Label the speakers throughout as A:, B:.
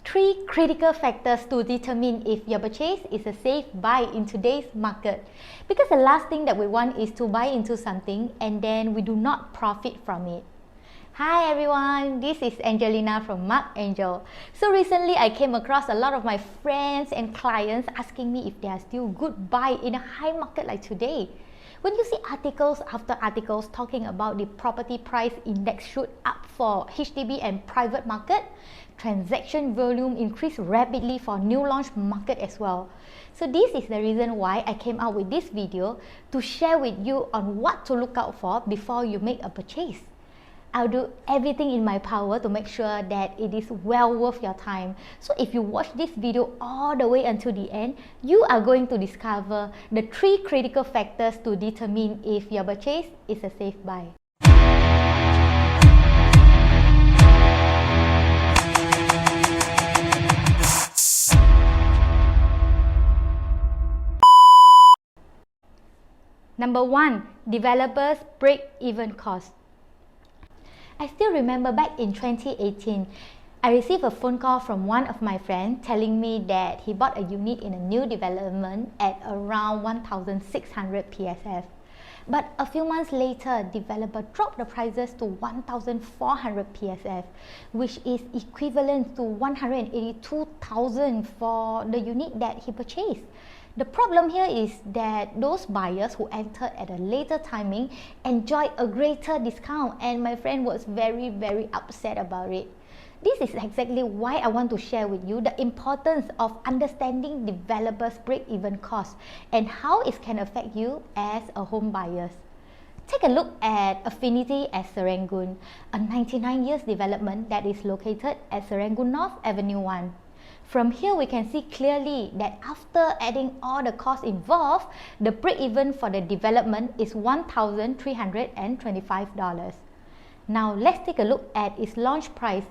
A: 3 critical factors to determine if your purchase is a safe buy in today's market. Because the last thing that we want is to buy into something and then we do not profit from it. Hi everyone, this is Angelina from Mark Angel. So recently I came across a lot of my friends and clients asking me if they are still good buy in a high market like today. When you see articles after articles talking about the property price index shoot up for HDB and private market, transaction volume increased rapidly for new launch market as well. So this is the reason why I came out with this video to share with you on what to look out for before you make a purchase. I'll do everything in my power to make sure that it is well worth your time. So if you watch this video all the way until the end, you are going to discover the 3 critical factors to determine if your purchase is a safe buy. Number 1. Developers break-even cost. I still remember back in 2018, I received a phone call from one of my friends telling me that he bought a unit in a new development at around 1,600 PSF. But a few months later, developer dropped the prices to 1,400 PSF, which is equivalent to 182,000 for the unit that he purchased. The problem here is that those buyers who entered at a later timing enjoyed a greater discount, and my friend was very upset about it. This is exactly why I want to share with you the importance of understanding developers' break-even cost and how it can affect you as a home buyer. Take a look at Affinity at Serangoon, a 99 years development that is located at Serangoon North Avenue 1. From here, we can see clearly that after adding all the costs involved, the break-even for the development is $1,325. Now, let's take a look at its launch price.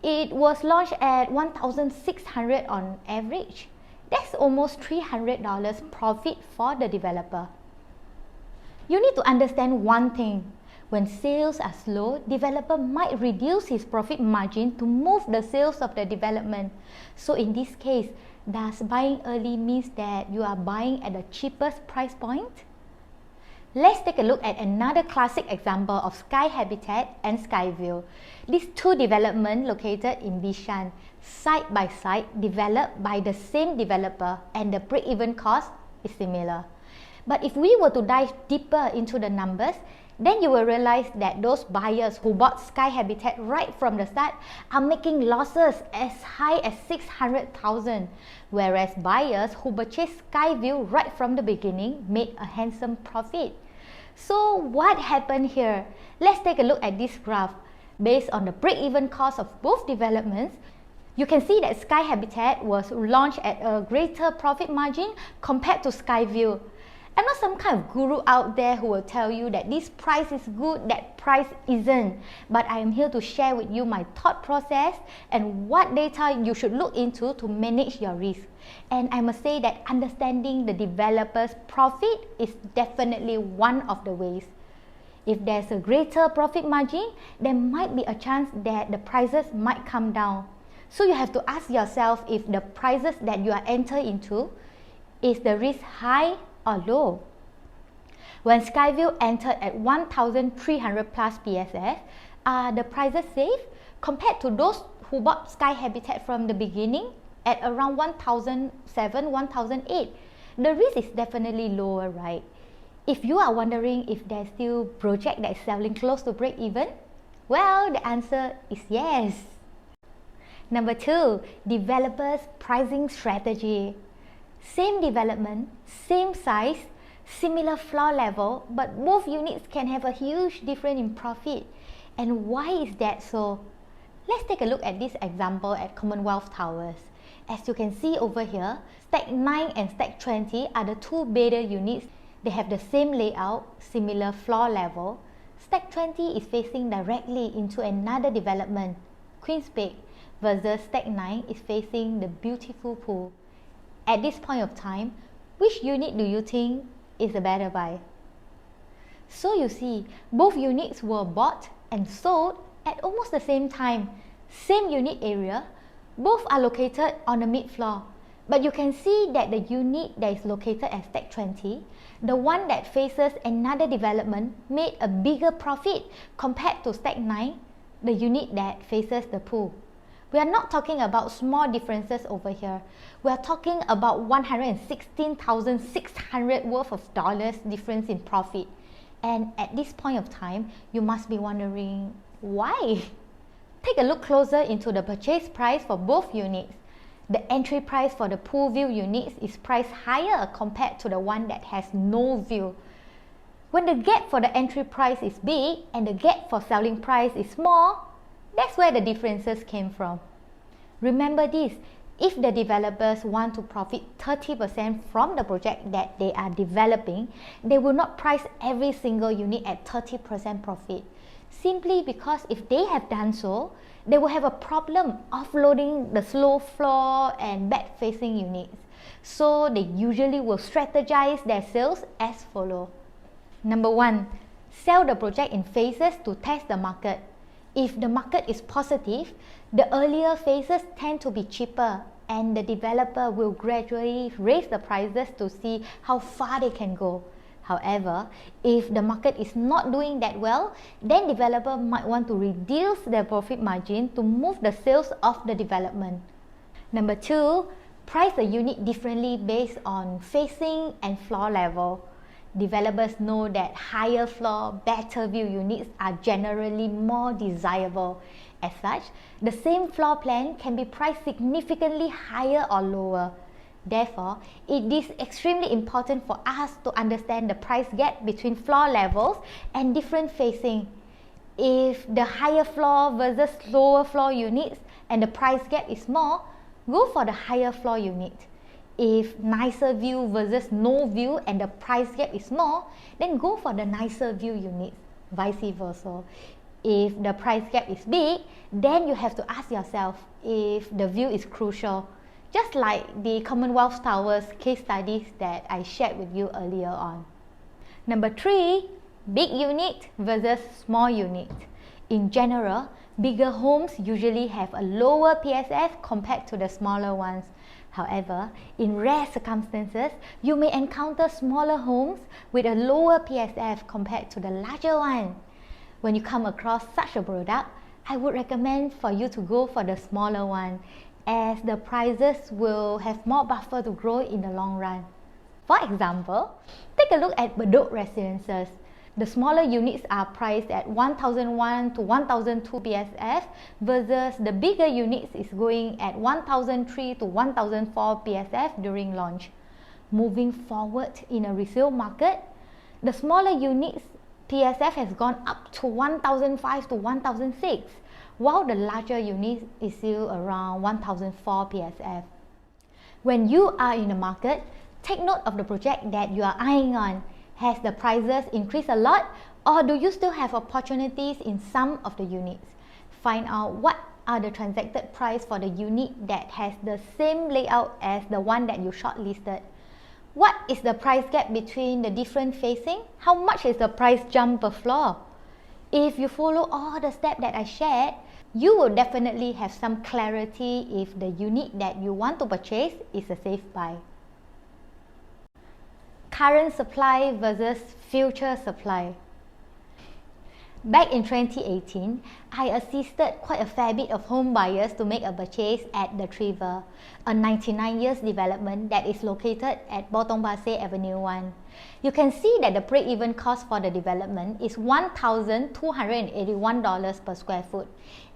A: It was launched at $1,600 on average. That's almost $300 profit for the developer. You need to understand one thing. When sales are slow, developer might reduce his profit margin to move the sales of the development. So in this case, does buying early means that you are buying at the cheapest price point? Let's take a look at another classic example of Sky Habitat and Skyview. These two developments located in Bishan, side by side, developed by the same developer, and the break-even cost is similar. But if we were to dive deeper into the numbers, then you will realize that those buyers who bought Sky Habitat right from the start are making losses as high as $600,000, whereas buyers who purchased Skyview right from the beginning made a handsome profit. So what happened here? Let's take a look at this graph. Based on the break-even cost of both developments, you can see that Sky Habitat was launched at a greater profit margin compared to Skyview. I'm not some kind of guru out there who will tell you that this price is good, that price isn't. But I am here to share with you my thought process and what data you should look into to manage your risk. And I must say that understanding the developer's profit is definitely one of the ways. If there's a greater profit margin, there might be a chance that the prices might come down. So you have to ask yourself if the prices that you are entering into, is the risk high or low. When Skyview entered at 1,300 plus PSF, are the prices safe compared to those who bought Sky Habitat from the beginning at around 1,007, 1,008? The risk is definitely lower, right? If you are wondering if there's still project that is selling close to break even, well, the answer is yes. Number 2, developers' pricing strategy. Same development, same size, similar floor level, but both units can have a huge difference in profit. And why is that so? Let's take a look at this example at Commonwealth Towers. As you can see over here, Stack 9 and Stack 20 are the two bedded units. They have the same layout, similar floor level. Stack 20 is facing directly into another development, Queen's Peak, versus Stack 9 is facing the beautiful pool. At this point of time, which unit do you think is a better buy? So you see, both units were bought and sold at almost the same time, same unit area, Both are located on the mid-floor, but you can see that the unit that is located at Stack 20, the one that faces another development, made a bigger profit compared to Stack 9, the unit that faces the pool. We are not talking about small differences over here. We are talking about 116,600 worth of dollars difference in profit. And at this point of time, you must be wondering, why? Take a look closer into the purchase price for both units. The entry price for the pool view units is priced higher compared to the one that has no view. When the gap for the entry price is big and the gap for selling price is small, that's where the differences came from. Remember this, if the developers want to profit 30% from the project that they are developing, they will not price every single unit at 30% profit. Simply because if they have done so, they will have a problem offloading the slow floor and back facing units. So they usually will strategize their sales as follows. Number 1, sell the project in phases to test the market. If the market is positive, the earlier phases tend to be cheaper and the developer will gradually raise the prices to see how far they can go. However, if the market is not doing that well, then developer might want to reduce their profit margin to move the sales of the development. Number 2, price the unit differently based on facing and floor level. Developers know that higher floor, better view units are generally more desirable. As such, the same floor plan can be priced significantly higher or lower. Therefore, it is extremely important for us to understand the price gap between floor levels and different facing. If the higher floor versus lower floor units and the price gap is small, go for the higher floor unit. If nicer view versus no view and the price gap is small, then go for the nicer view units, vice versa. If the price gap is big, then you have to ask yourself if the view is crucial, just like the Commonwealth Towers case studies that I shared with you earlier on. Number 3, big unit versus small unit. In general, bigger homes usually have a lower PSF compared to the smaller ones. However, in rare circumstances, you may encounter smaller homes with a lower PSF compared to the larger one. When you come across such a product, I would recommend for you to go for the smaller one, as the prices will have more buffer to grow in the long run. For example, take a look at Bedok Residences. The smaller units are priced at 1,001 to 1,002 PSF versus the bigger units is going at 1,003 to 1,004 PSF during launch. Moving forward in a resale market, the smaller units PSF has gone up to 1,005 to 1,006, while the larger unit is still around 1,004 PSF. When you are in the market, take note of the project that you are eyeing on. Has the prices increased a lot, or do you still have opportunities in some of the units? Find out what are the transacted price for the unit that has the same layout as the one that you shortlisted. What is the price gap between the different facing? How much is the price jump per floor? If you follow all the steps that I shared, you will definitely have some clarity if the unit that you want to purchase is a safe buy. Current supply versus future supply. Back in 2018, I assisted quite a fair bit of home buyers to make a purchase at The Trevor, a 99 years development that is located at Potong Pasir Avenue 1. You can see that the break-even cost for the development is $1,281 per square foot,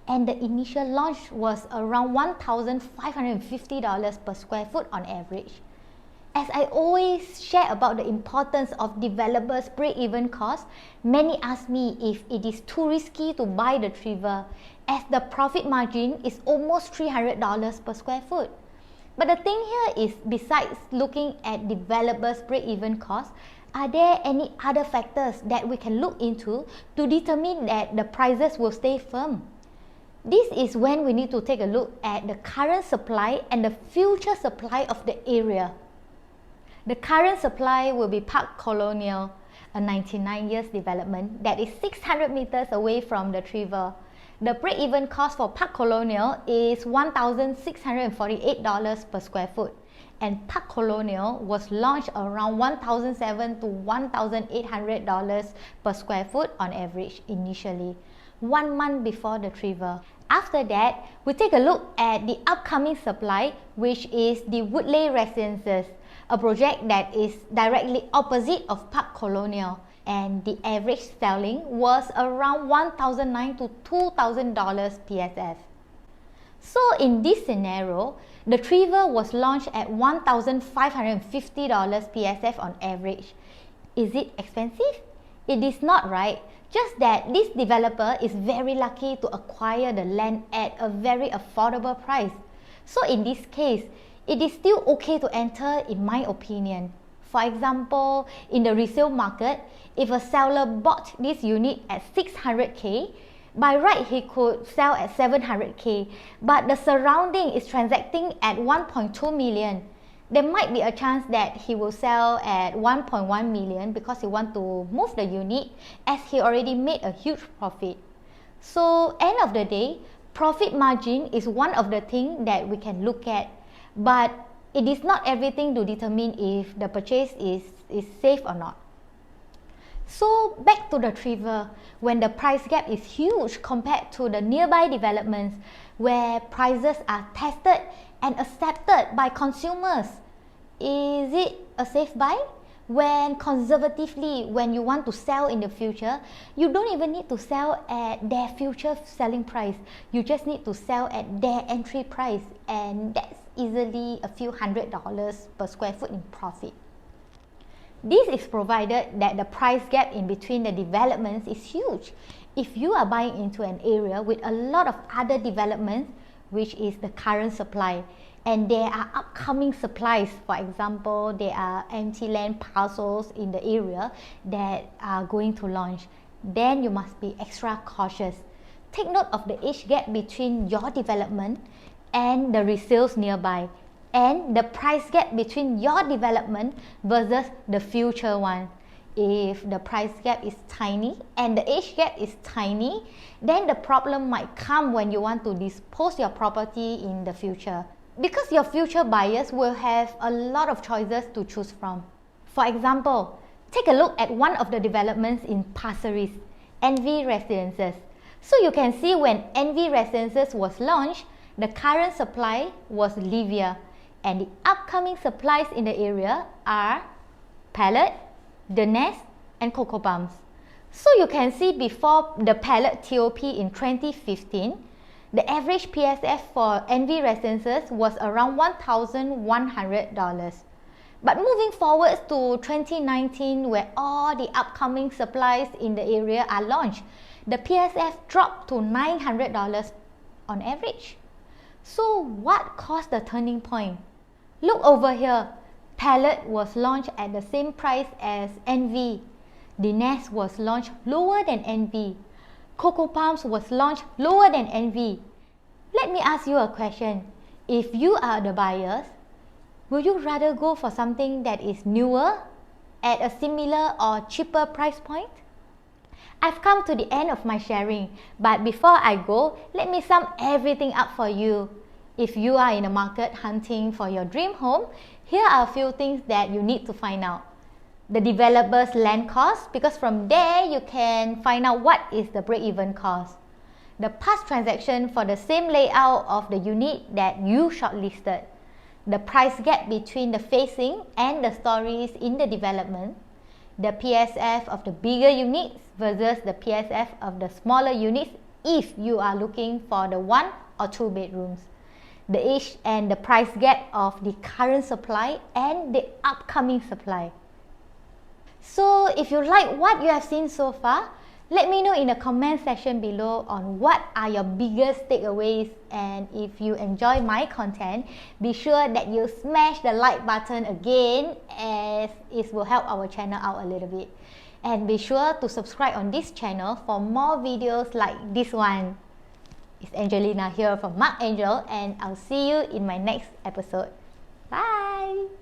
A: and the initial launch was around $1,550 per square foot on average. As I always share about the importance of developers' break-even cost, many ask me if it is too risky to buy The Trevor, as the profit margin is almost $300 per square foot. But the thing here is, besides looking at developers' break-even cost, are there any other factors that we can look into to determine that the prices will stay firm? This is when we need to take a look at the current supply and the future supply of the area. The current supply will be Park Colonial, a 99 years development that is 600 meters away from The Trevor. The break-even cost for Park Colonial is $1,648 per square foot, and Park Colonial was launched around $1,700 to $1,800 per square foot on average initially, 1 month before the Trevor. After that, we take a look at the upcoming supply, which is the Woodleigh Residences, a project that is directly opposite of Park Colonial, and the average selling was around $1,900 to $2,000 PSF. So in this scenario, the Trevor was launched at $1,550 PSF on average. Is it expensive? It is not, right? Just that this developer is very lucky to acquire the land at a very affordable price. So in this case, it is still okay to enter in my opinion. For example, in the resale market, if a seller bought this unit at 600k, by right he could sell at 700k, but the surrounding is transacting at 1.2 million. There might be a chance that he will sell at 1.1 million because he wants to move the unit, as he already made a huge profit. So end of the day, profit margin is one of the things that we can look at, but it is not everything to determine if the purchase is safe or not. So back to the Trevor, when the price gap is huge compared to the nearby developments where prices are tested and accepted by consumers, is it a safe buy? When conservatively, when you want to sell in the future, you don't even need to sell at their future selling price. You just need to sell at their entry price, and that's easily a few $100s per square foot in profit. This is provided that the price gap in between the developments is huge. If you are buying into an area with a lot of other developments, which is the current supply, and there are upcoming supplies, for example, there are empty land parcels in the area that are going to launch, then you must be extra cautious. Take note of the age gap between your development and the resales nearby, and the price gap between your development versus the future one. If the price gap is tiny and the age gap is tiny, then the problem might come when you want to dispose your property in the future, because your future buyers will have a lot of choices to choose from. For example, take a look at one of the developments in Pasir Ris, NV Residences. So you can see when NV Residences was launched, the current supply was Livia, and the upcoming supplies in the area are Palette, The Nest, and Coco Palms. So you can see before the Palette TOP in 2015, the average PSF for NV Residences was around $1,100. But moving forward to 2019, where all the upcoming supplies in the area are launched, the PSF dropped to $900 on average. So what caused the turning point? Look over here. Palette was launched at the same price as NV. The Nest was launched lower than NV. Coco Palms was launched lower than NV. Let me ask you a question. If you are the buyers, will you rather go for something that is newer at a similar or cheaper price point? I've come to the end of my sharing, but before I go, let me sum everything up for you. If you are in the market hunting for your dream home, here are a few things that you need to find out. The developer's land cost, because from there you can find out what is the break-even cost. The past transaction for the same layout of the unit that you shortlisted. The price gap between the facing and the stories in the development. The PSF of the bigger units versus the PSF of the smaller units if you are looking for the 1 or 2 bedrooms. The age and the price gap of the current supply and the upcoming supply. So if you like what you have seen so far, let me know in the comment section below on what are your biggest takeaways, and if you enjoy my content, be sure that you smash the like button again, as it will help our channel out a little bit. And be sure to subscribe on this channel for more videos like this one. It's Angelina here from Mark Angel, and I'll see you in my next episode. Bye!